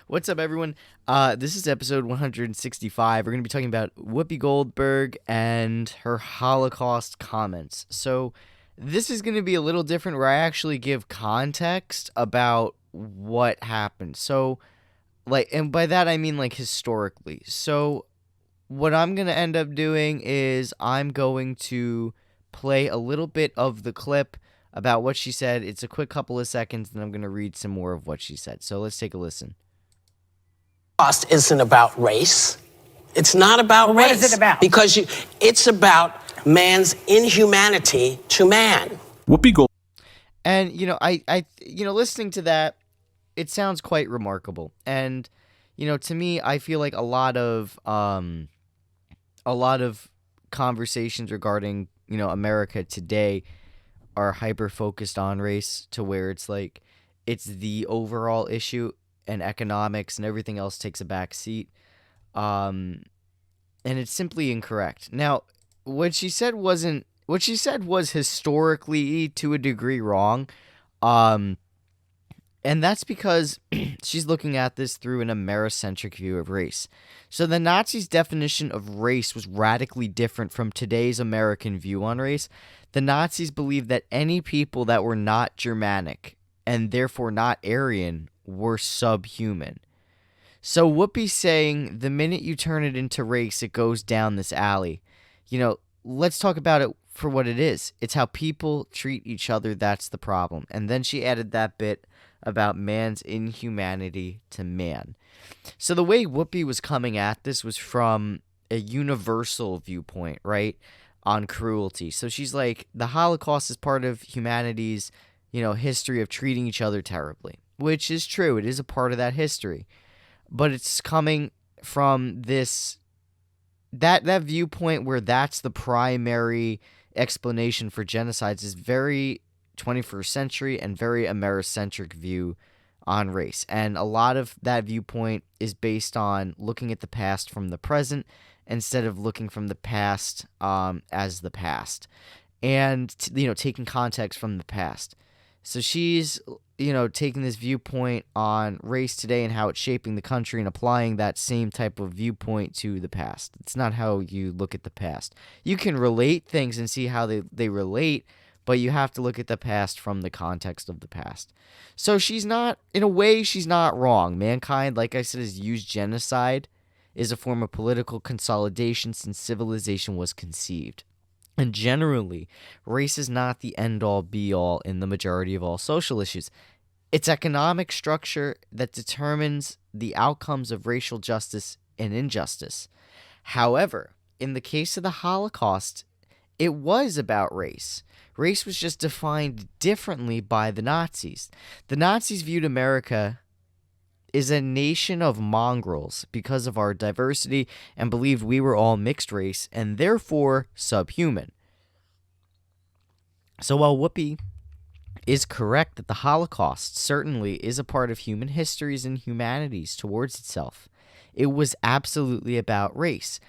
What's up, everyone? This is episode 165. We're going to be talking about Whoopi Goldberg and her Holocaust comments. So, this is going to be a little different where I actually give context about what happened. So, and by that I mean historically. So, what I'm going to end up doing is I'm going to play a little bit of the clip about what she said. It's a quick couple of seconds, and I'm going to read some more of what she said. So, let's take a listen. Holocaust isn't about race. It's not about race. What is it about? Because it's about man's inhumanity to man. Whoopi Goldberg. And I listening to that, it sounds quite remarkable. And to me, I feel like a lot of conversations regarding America today are hyper focused on race, to where it's like it's the overall issue, and economics and everything else takes a back seat. And it's simply incorrect. Now, what she said was historically to a degree wrong. And that's because she's looking at this through an Americentric view of race. So the Nazis' definition of race was radically different from today's American view on race. The Nazis believed that any people that were not Germanic, and therefore not Aryan, were subhuman. So Whoopi's saying the minute you turn it into race, it goes down this alley. Let's talk about it for what it is. It's how people treat each other that's the problem. And then she added that bit about man's inhumanity to man. So the way Whoopi was coming at this was from a universal viewpoint, right, on cruelty. So she's like, the Holocaust is part of humanity's, history of treating each other terribly. Which is true. It is a part of that history. But it's coming from that viewpoint where that's the primary explanation for genocides is very 21st century and very Americentric view on race. And a lot of that viewpoint is based on looking at the past from the present instead of looking from the past as the past. And, taking context from the past. So she's taking this viewpoint on race today and how it's shaping the country and applying that same type of viewpoint to the past. It's not how you look at the past. You can relate things and see how they relate, but you have to look at the past from the context of the past. So she's not wrong. Mankind, like I said, has used genocide as a form of political consolidation since civilization was conceived. And generally, race is not the end-all, be-all in the majority of all social issues. It's economic structure that determines the outcomes of racial justice and injustice. However, in the case of the Holocaust, it was about race. Race was just defined differently by the Nazis. The Nazis viewed America is a nation of mongrels because of our diversity and believed we were all mixed race and therefore subhuman. So while Whoopi is correct that the Holocaust certainly is a part of human histories and humanities towards itself, it was absolutely about race,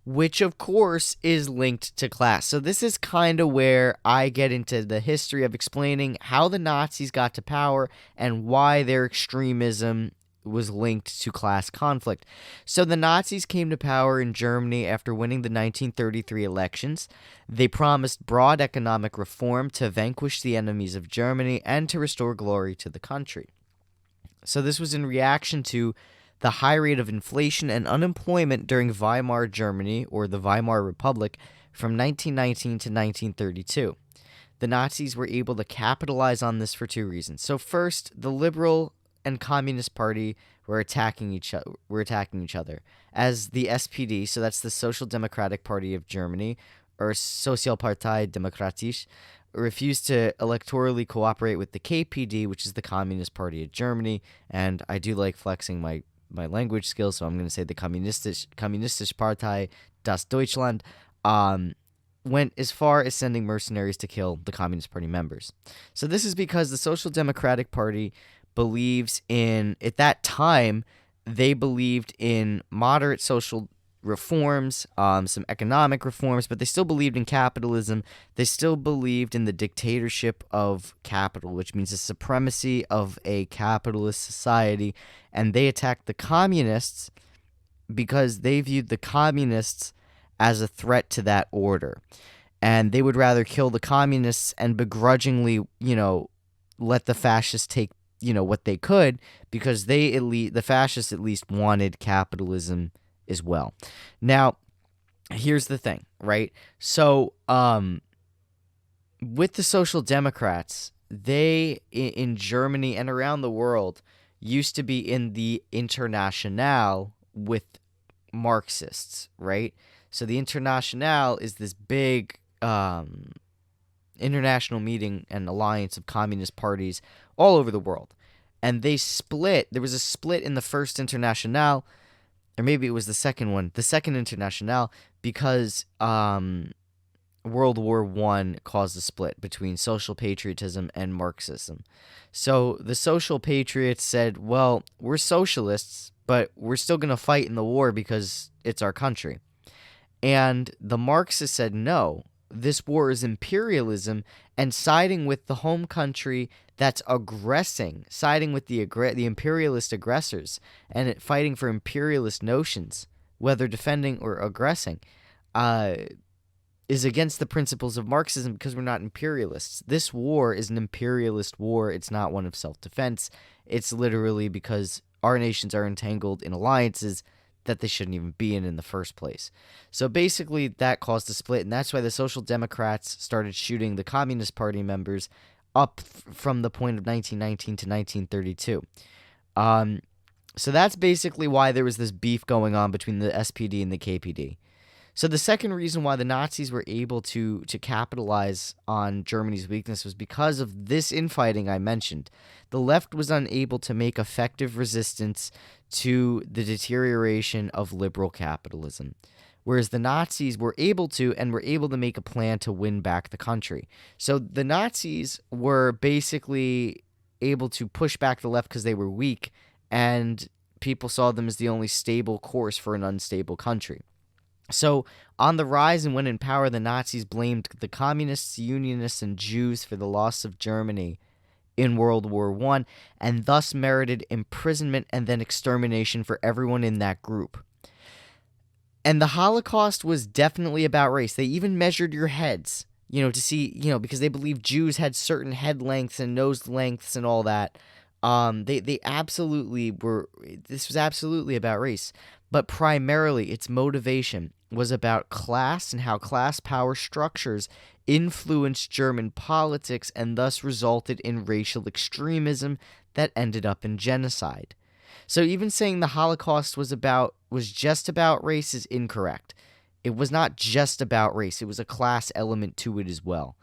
which of course is linked to class. So this is kind of where I get into the history of explaining how the Nazis got to power and why their extremism was linked to class conflict. So the Nazis came to power in Germany after winning the 1933 elections. They promised broad economic reform to vanquish the enemies of Germany and to restore glory to the country. So this was in reaction to the high rate of inflation and unemployment during Weimar Germany, or the Weimar Republic, from 1919 to 1932. The Nazis were able to capitalize on this for two reasons. So first, the Liberal and Communist Party were attacking each other. As the SPD, so that's the Social Democratic Party of Germany, or Sozialpartei Demokratisch, refused to electorally cooperate with the KPD, which is the Communist Party of Germany. And I do like flexing my language skills, so I'm going to say the Kommunistische Partei das Deutschland went as far as sending mercenaries to kill the Communist Party members. So this is because the Social Democratic Party believes in, at that time, they believed in moderate social reforms, some economic reforms, but they still believed in capitalism. They still believed in the dictatorship of capital, which means the supremacy of a capitalist society. And they attacked the communists because they viewed the communists as a threat to that order. And they would rather kill the communists and begrudgingly, let the fascists take, what they could, because the fascists at least wanted capitalism as well. Now, here's the thing, right? So, with the Social Democrats, they in Germany and around the world used to be in the Internationale with Marxists, right? So the Internationale is this big international meeting and alliance of communist parties all over the world. And they split. There was a split in the first Internationale, or maybe it was the second one, the second Internationale, because World War I caused a split between social patriotism and Marxism. So the social patriots said, well, we're socialists, but we're still going to fight in the war because it's our country. And the Marxists said, no, this war is imperialism, and siding with the home country that's aggressing, siding with the imperialist aggressors, and fighting for imperialist notions, whether defending or aggressing, is against the principles of Marxism because we're not imperialists. This war is an imperialist war. It's not one of self-defense. It's literally because our nations are entangled in alliances that they shouldn't even be in the first place. So basically that caused a split, and that's why the Social Democrats started shooting the Communist Party members up from the point of 1919 to 1932. So that's basically why there was this beef going on between the SPD and the KPD. So the second reason why the Nazis were able to capitalize on Germany's weakness was because of this infighting I mentioned. The left was unable to make effective resistance to the deterioration of liberal capitalism, whereas the Nazis were able to, and were able to make a plan to win back the country. So the Nazis were basically able to push back the left because they were weak, and people saw them as the only stable course for an unstable country. So, on the rise and when in power, the Nazis blamed the communists, unionists, and Jews for the loss of Germany in World War I, and thus merited imprisonment and then extermination for everyone in that group. And the Holocaust was definitely about race. They even measured your heads, to see, because they believed Jews had certain head lengths and nose lengths and all that. They absolutely were. This was absolutely about race, but primarily its motivation was about class and how class power structures influenced German politics and thus resulted in racial extremism that ended up in genocide. So even saying the Holocaust was just about race is incorrect. It was not just about race. It was a class element to it as well.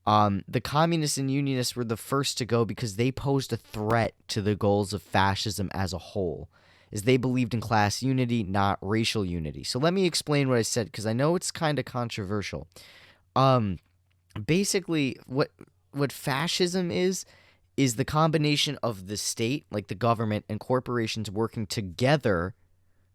The communists and unionists were the first to go because they posed a threat to the goals of fascism as a whole, as they believed in class unity, not racial unity. So let me explain what I said, because I know it's kind of controversial. Basically, what fascism is the combination of the state, like the government, and corporations working together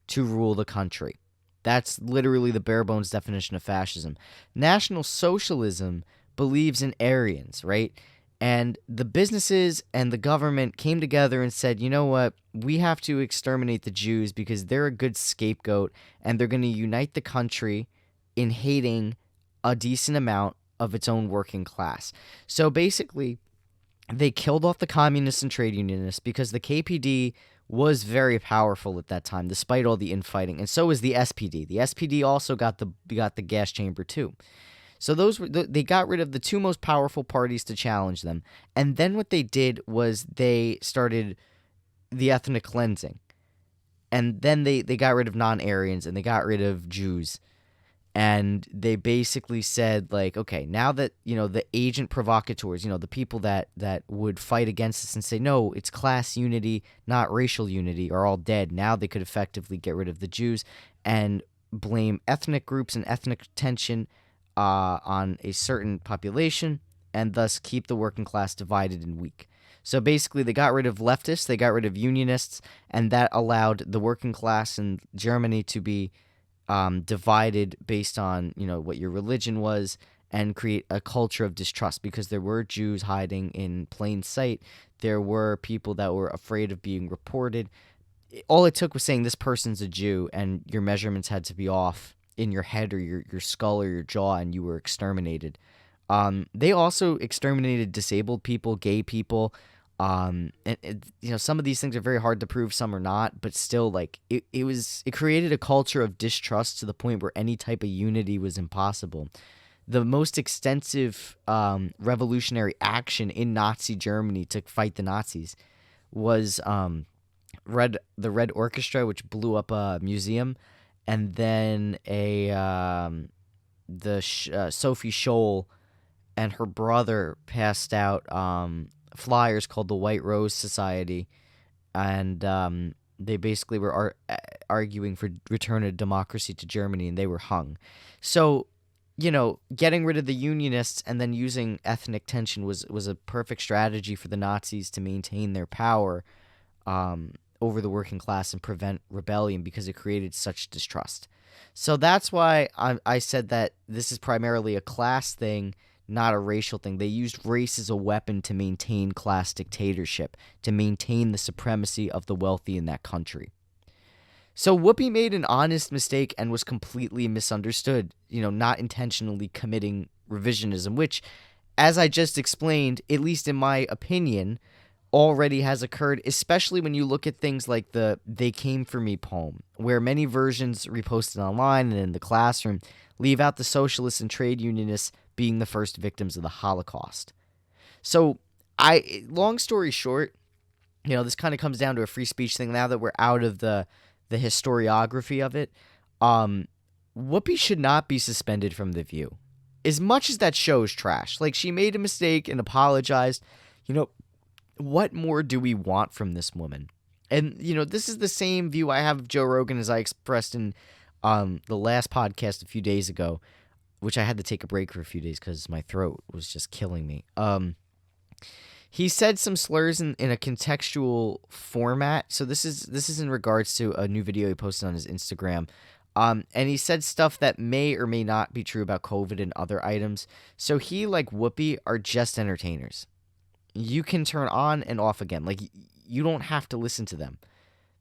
to rule the country. That's literally the bare bones definition of fascism. National Socialism believes in Aryans, right? And the businesses and the government came together and said, you know what, we have to exterminate the Jews because they're a good scapegoat, and they're going to unite the country in hating a decent amount of its own working class. So basically, they killed off the communists and trade unionists because the KPD was very powerful at that time, despite all the infighting, and so was the SPD. The SPD also got the gas chamber too. So they got rid of the two most powerful parties to challenge them. And then what they did was they started the ethnic cleansing. And then they got rid of non-Aryans and they got rid of Jews. And they basically said, like, okay, now that, the agent provocateurs, the people that would fight against us and say, no, it's class unity, not racial unity, are all dead. Now they could effectively get rid of the Jews and blame ethnic groups and ethnic tension on a certain population, and thus keep the working class divided and weak. So basically, they got rid of leftists, they got rid of unionists, and that allowed the working class in Germany to be divided based on, what your religion was, and create a culture of distrust, because there were Jews hiding in plain sight. There were people that were afraid of being reported. All it took was saying this person's a Jew, and your measurements had to be off in your head or your skull or your jaw, and you were exterminated. They also exterminated disabled people, gay people. Some of these things are very hard to prove, some are not, but still, like, it created a culture of distrust to the point where any type of unity was impossible. The most extensive revolutionary action in Nazi Germany to fight the Nazis was the Red Orchestra, which blew up a museum, and then Sophie Scholl and her brother passed out flyers called the White Rose Society, and they basically were arguing for return of democracy to Germany, and they were hung. So, getting rid of the Unionists and then using ethnic tension was a perfect strategy for the Nazis to maintain their power over the working class and prevent rebellion, because it created such distrust. So that's why I said that this is primarily a class thing, not a racial thing. They used race as a weapon to maintain class dictatorship, to maintain the supremacy of the wealthy in that country. So Whoopi made an honest mistake and was completely misunderstood, not intentionally committing revisionism, which, as I just explained, at least in my opinion, already has occurred, especially when you look at things like the "They Came For Me" poem, where many versions reposted online and in the classroom leave out the socialists and trade unionists being the first victims of the Holocaust. So, long story short, this kind of comes down to a free speech thing now that we're out of the historiography of it. Whoopi should not be suspended from The View. As much as that show is trash, like, she made a mistake and apologized, what more do we want from this woman? And, this is the same view I have of Joe Rogan as I expressed in the last podcast a few days ago, which I had to take a break for a few days because my throat was just killing me. He said some slurs in a contextual format. So this is in regards to a new video he posted on his Instagram. And he said stuff that may or may not be true about COVID and other items. So he, like Whoopi, are just entertainers. You can turn on and off again. Like, you don't have to listen to them.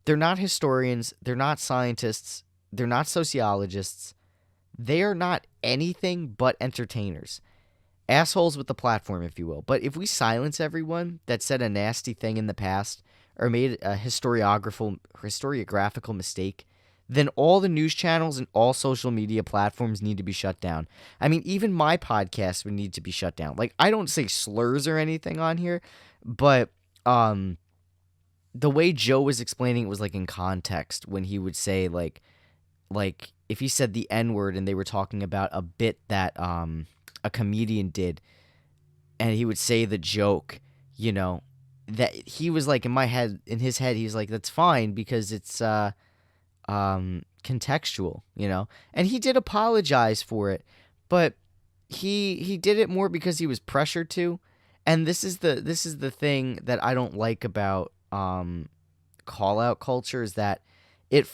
They're not historians. They're not scientists. They're not sociologists. They are not anything but entertainers. Assholes with the platform, if you will. But if we silence everyone that said a nasty thing in the past or made a historiographical mistake, then all the news channels and all social media platforms need to be shut down. I mean, even my podcast would need to be shut down. Like, I don't say slurs or anything on here, but the way Joe was explaining it was, like, in context when he would say, like if he said the N-word and they were talking about a bit that a comedian did, and he would say the joke, that he was like, in his head, he was like, that's fine because it's contextual, and he did apologize for it, but he did it more because he was pressured to. And this is the thing that I don't like about call out culture, is that it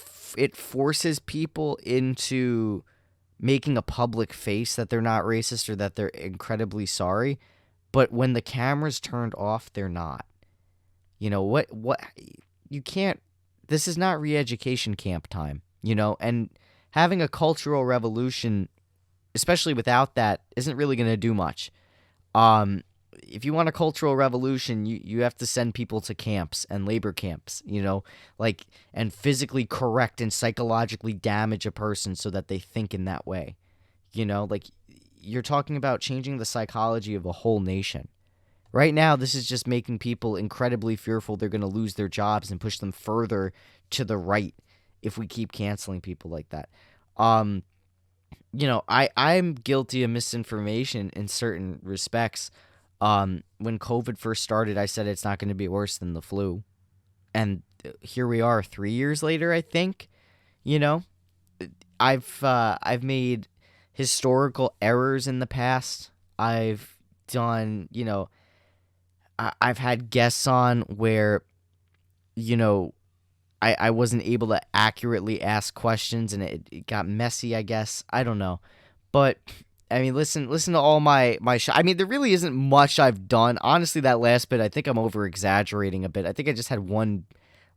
forces people into making a public face that they're not racist or that they're incredibly sorry, but when the camera's turned off, they're not. What you can't. This is not re-education camp time, and having a cultural revolution, especially without that, isn't really going to do much. If you want a cultural revolution, you have to send people to camps and labor camps, and physically correct and psychologically damage a person so that they think in that way. You're talking about changing the psychology of a whole nation. Right now, this is just making people incredibly fearful they're going to lose their jobs and push them further to the right if we keep canceling people like that. I'm guilty of misinformation in certain respects. When COVID first started, I said it's not going to be worse than the flu. And here we are 3 years later, I think. I've made historical errors in the past. I've done, I've had guests on where, I wasn't able to accurately ask questions, and it got messy, I guess. I don't know. But I mean, listen to all my I mean, there really isn't much I've done. Honestly, that last bit, I think I'm over exaggerating a bit. I think I just had one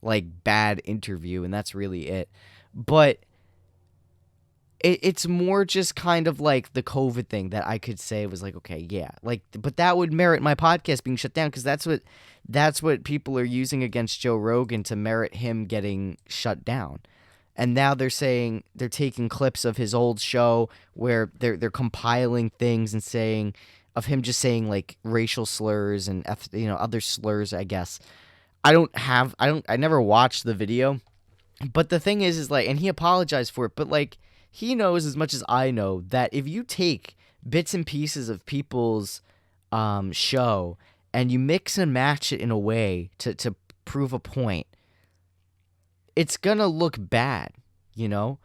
like bad interview, and that's really it. But it's more just kind of like the COVID thing that I could say was like, okay, yeah, like, but that would merit my podcast being shut down, because that's what people are using against Joe Rogan to merit him getting shut down. And now they're saying they're taking clips of his old show where they're compiling things and saying of him just saying like racial slurs and other slurs, I guess. I never watched the video, but the thing is like, and he apologized for it, but like, he knows as much as I know that if you take bits and pieces of people's show and you mix and match it in a way to prove a point, it's gonna look bad, you know?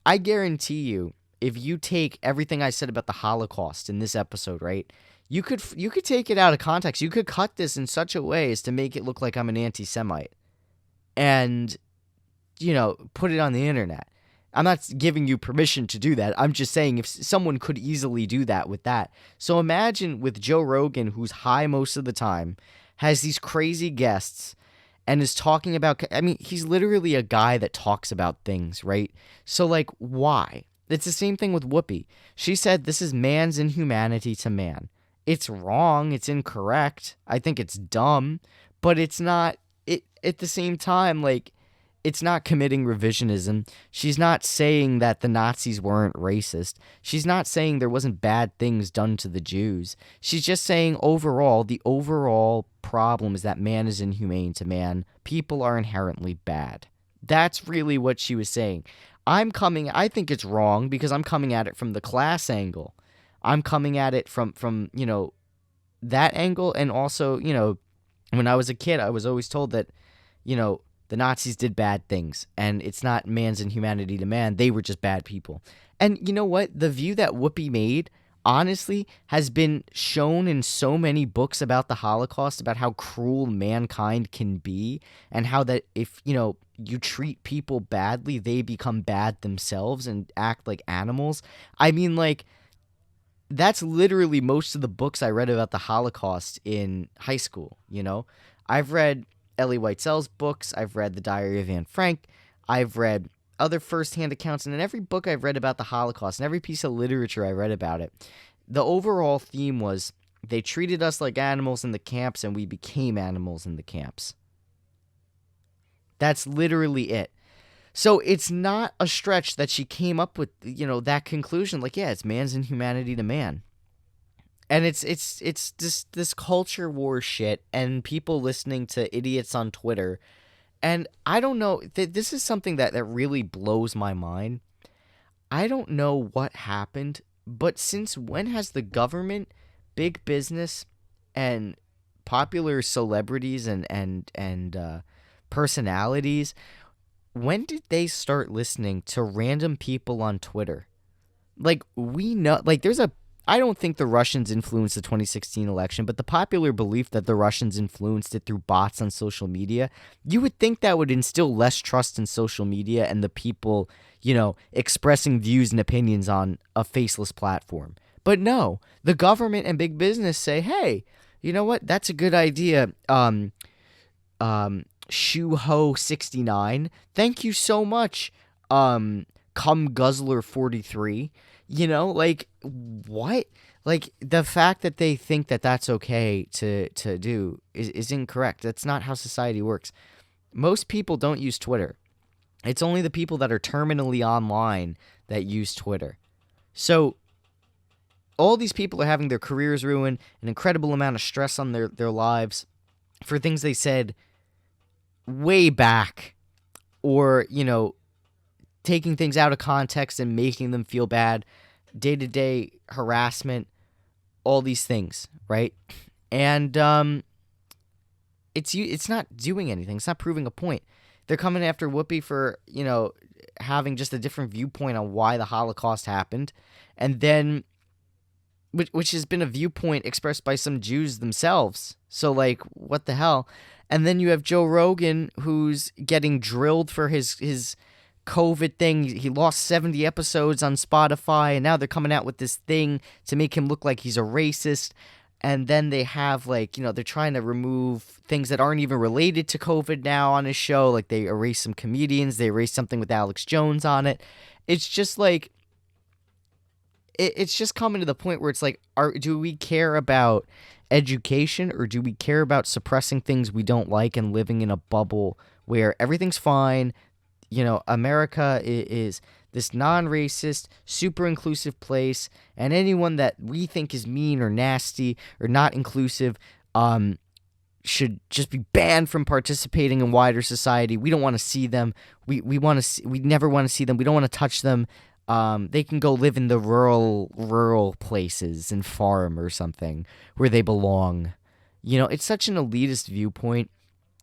I guarantee you, if you take everything I said about the Holocaust in this episode, right? You could take it out of context. You could cut this in such a way as to make it look like I'm an anti-Semite and, put it on the internet. I'm not giving you permission to do that. I'm just saying if someone could easily do that with that. So imagine with Joe Rogan, who's high most of the time, has these crazy guests, and is talking about, I mean, he's literally a guy that talks about things, right? So, like, why? It's the same thing with Whoopi. She said this is man's inhumanity to man. It's wrong. It's incorrect. I think it's dumb, but it's not, at the same time, like, it's not committing revisionism. She's not saying that the Nazis weren't racist. She's not saying there wasn't bad things done to the Jews. She's just saying the overall problem is that man is inhumane to man. People are inherently bad. That's really what she was saying. I think it's wrong because I'm coming at it from the class angle. I'm coming at it from that angle, and also, when I was a kid, I was always told that, the Nazis did bad things, and it's not man's inhumanity to man. They were just bad people. And you know what? The view that Whoopi made, honestly, has been shown in so many books about the Holocaust, about how cruel mankind can be, and how that if, you treat people badly, they become bad themselves and act like animals. I mean, like, that's literally most of the books I read about the Holocaust in high school, I've read Elie Wiesel's books. I've read The Diary of Anne Frank. I've read other firsthand accounts. And in every book I've read about the Holocaust, and every piece of literature I read about it, the overall theme was they treated us like animals in the camps, and we became animals in the camps. That's literally it. So it's not a stretch that she came up with, that conclusion. Like, yeah, it's man's inhumanity to man. And it's this culture war shit, and people listening to idiots on Twitter. And I don't know, this is something that really blows my mind. I don't know what happened, but since when has the government, big business, and popular celebrities and personalities, when did they start listening to random people on Twitter? Like, we know, like, I don't think the Russians influenced the 2016 election, but the popular belief that the Russians influenced it through bots on social media, you would think that would instill less trust in social media and the people, expressing views and opinions on a faceless platform. But no, the government and big business say, hey, you know what? That's a good idea. Shuho69, thank you so much. Cum Guzzler 43. Like, what? Like, the fact that they think that that's okay to do is incorrect. That's not how society works. Most people don't use Twitter. It's only the people that are terminally online that use Twitter. So all these people are having their careers ruined, an incredible amount of stress on their lives for things they said way back, or, taking things out of context and making them feel bad, day-to-day harassment, all these things, right? And it's not doing anything. It's not proving a point. They're coming after Whoopi for, having just a different viewpoint on why the Holocaust happened, and then, which has been a viewpoint expressed by some Jews themselves. So, like, what the hell? And then you have Joe Rogan, who's getting drilled for his COVID thing. He lost 70 episodes on Spotify, and now they're coming out with this thing to make him look like he's a racist. And then they have, like, they're trying to remove things that aren't even related to COVID now on his show. Like, they erase some comedians. They erase something with Alex Jones on it. It's just like, it's just coming to the point where it's like, do we care about education, or do we care about suppressing things we don't like and living in a bubble where everything's fine? America is this non-racist, super inclusive place, and anyone that we think is mean or nasty or not inclusive should just be banned from participating in wider society. We don't want to see them. We never want to see them. We don't want to touch them. They can go live in the rural places and farm or something where they belong. It's such an elitist viewpoint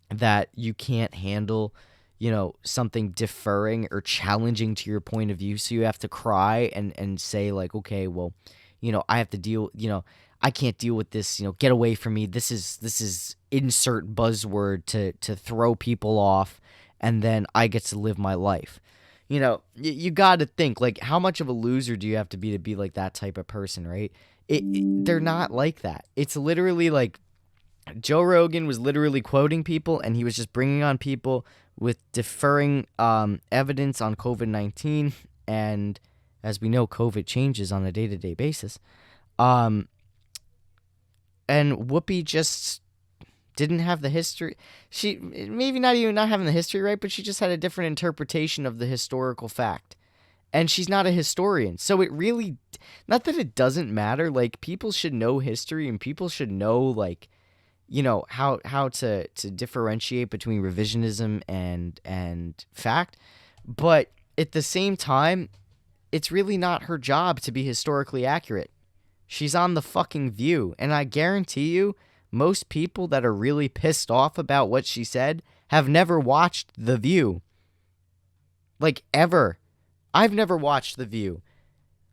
that you can't handle, something deferring or challenging to your point of view. So you have to cry and say, like, okay, well, I have to deal, I can't deal with this, get away from me. This is insert buzzword to throw people off, and then I get to live my life. You got to think, like, how much of a loser do you have to be like that type of person, right? They're not like that. It's literally like Joe Rogan was literally quoting people, and he was just bringing on people with deferring evidence on COVID-19. And as we know, COVID changes on a day-to-day basis. And Whoopi just didn't have the history. She maybe not even not having the history right, but she just had a different interpretation of the historical fact. And she's not a historian. So it really, not that it doesn't matter. Like, people should know history, and people should know, like, how to differentiate between revisionism and fact. But at the same time, it's really not her job to be historically accurate. She's on The fucking View, and I guarantee you, most people that are really pissed off about what she said have never watched The View. Like, ever. I've never watched The View.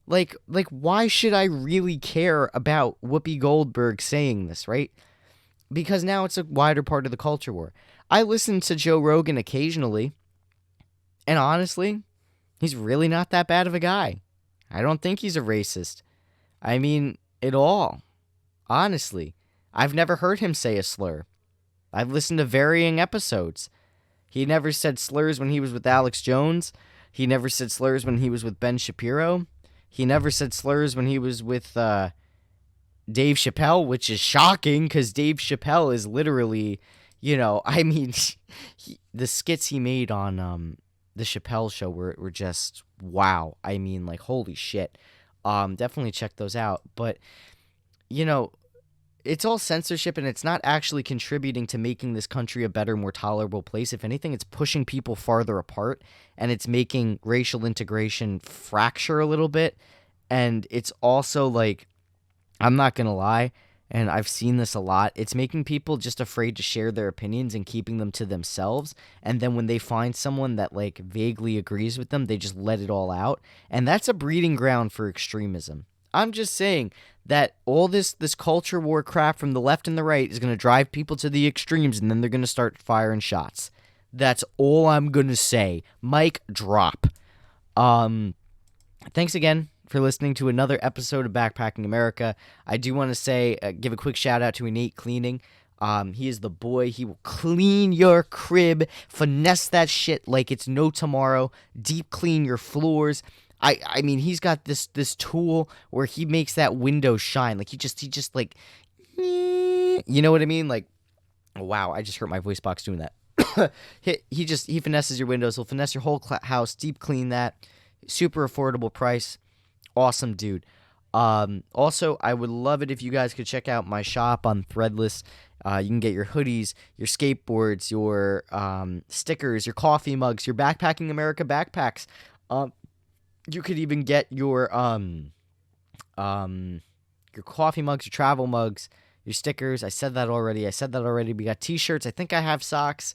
Like, why should I really care about Whoopi Goldberg saying this, right? Because now it's a wider part of the culture war. I listen to Joe Rogan occasionally, and honestly, he's really not that bad of a guy. I don't think he's a racist. I mean, at all. Honestly. I've never heard him say a slur. I've listened to varying episodes. He never said slurs when he was with Alex Jones. He never said slurs when he was with Ben Shapiro. He never said slurs when he was with Dave Chappelle, which is shocking because Dave Chappelle is literally, the skits he made on the Chappelle show were just wow. I mean, like, holy shit. Definitely check those out. But, it's all censorship, and it's not actually contributing to making this country a better, more tolerable place. If anything, it's pushing people farther apart, and it's making racial integration fracture a little bit. And it's also, like, I'm not going to lie, and I've seen this a lot, it's making people just afraid to share their opinions and keeping them to themselves. And then when they find someone that, like, vaguely agrees with them, they just let it all out. And that's a breeding ground for extremism. I'm just saying that all this culture war crap from the left and the right is going to drive people to the extremes, and then they're going to start firing shots. That's all I'm going to say. Mic drop. Thanks again for listening to another episode of Backpacking America. I do want to say, give a quick shout out to Innate Cleaning. He is the boy. He will clean your crib, finesse that shit like it's no tomorrow, deep clean your floors. I mean, he's got this tool where he makes that window shine. Like, he just like, you know what I mean? Like, wow, I just hurt my voice box doing that. he finesses your windows. He'll finesse your whole house, deep clean that. Super affordable price. Awesome dude. Also, I would love it if you guys could check out my shop on Threadless. You can get your hoodies, your skateboards, your stickers, your coffee mugs, your Backpacking America backpacks. You could even get your coffee mugs, your travel mugs, your stickers. I said that already. We got t-shirts. I think I have socks.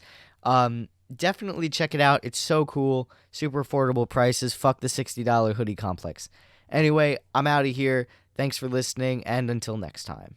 Definitely check it out. It's so cool. Super affordable prices. Fuck the $60 hoodie complex. Anyway, I'm out of here. Thanks for listening, and until next time.